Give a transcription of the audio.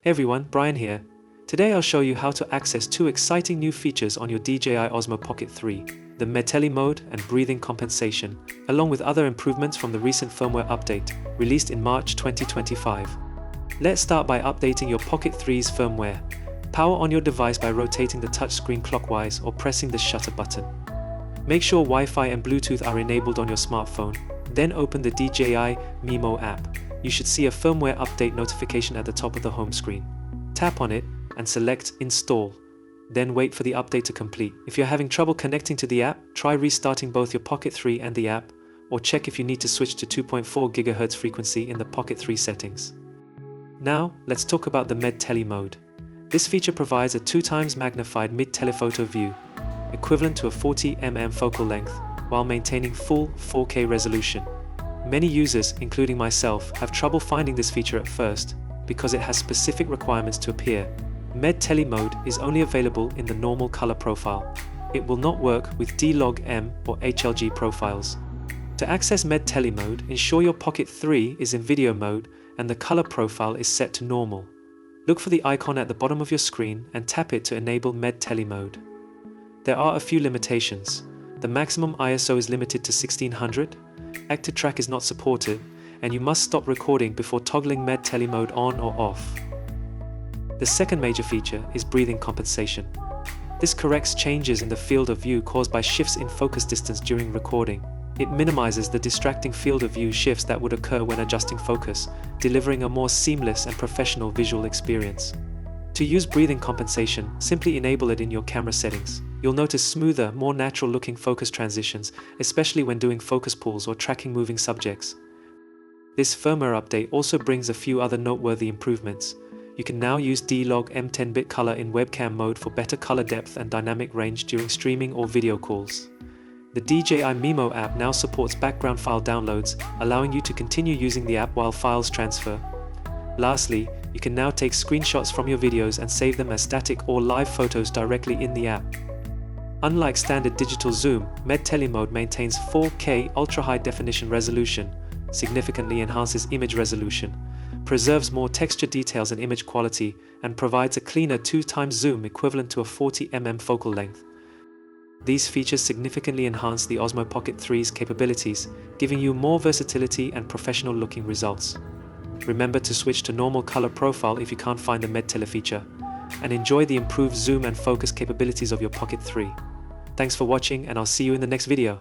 Hey everyone, Brian here. Today I'll show you how to access two exciting new features on your DJI Osmo Pocket 3, the Med-Tele mode and breathing compensation, along with other improvements from the recent firmware update, released in March 2025. Let's start by updating your Pocket 3's firmware. Power on your device by rotating the touchscreen clockwise or pressing the shutter button. Make sure Wi-Fi and Bluetooth are enabled on your smartphone, then open the DJI Mimo app. You should see a firmware update notification at the top of the home screen. Tap on it and select Install. Then wait for the update to complete. If you're having trouble connecting to the app, try restarting both your Pocket 3 and the app, or check if you need to switch to 2.4 GHz frequency in the Pocket 3 settings. Now, let's talk about the Med-Tele mode. This feature provides a 2x magnified mid-telephoto view, equivalent to a 40mm focal length, while maintaining full 4K resolution. Many users, including myself, have trouble finding this feature at first because it has specific requirements to appear. Med-Tele mode is only available in the normal color profile. It will not work with D-Log-M or HLG profiles. To access Med-Tele mode, ensure your Pocket 3 is in video mode and the color profile is set to normal. Look for the icon at the bottom of your screen and tap it to enable Med-Tele mode. There are a few limitations. The maximum ISO is limited to 1600, active track is not supported, and you must stop recording before toggling Med-Tele mode on or off. The second major feature is breathing compensation. This corrects changes in the field of view caused by shifts in focus distance during recording. It minimizes the distracting field of view shifts that would occur when adjusting focus, delivering a more seamless and professional visual experience. To use breathing compensation, simply enable it in your camera settings. You'll notice smoother, more natural-looking focus transitions, especially when doing focus pulls or tracking moving subjects. This firmware update also brings a few other noteworthy improvements. You can now use D-Log-M 10-bit color in webcam mode for better color depth and dynamic range during streaming or video calls. The DJI Mimo app now supports background file downloads, allowing you to continue using the app while files transfer. Lastly, you can now take screenshots from your videos and save them as static or live photos directly in the app. Unlike standard digital zoom, Med-Tele mode maintains 4K ultra-high definition resolution, significantly enhances image resolution, preserves more texture details and image quality, and provides a cleaner 2x zoom equivalent to a 40mm focal length. These features significantly enhance the Osmo Pocket 3's capabilities, giving you more versatility and professional-looking results. Remember to switch to normal color profile if you can't find the Med-Tele feature, and enjoy the improved zoom and focus capabilities of your Pocket 3. Thanks for watching, and I'll see you in the next video.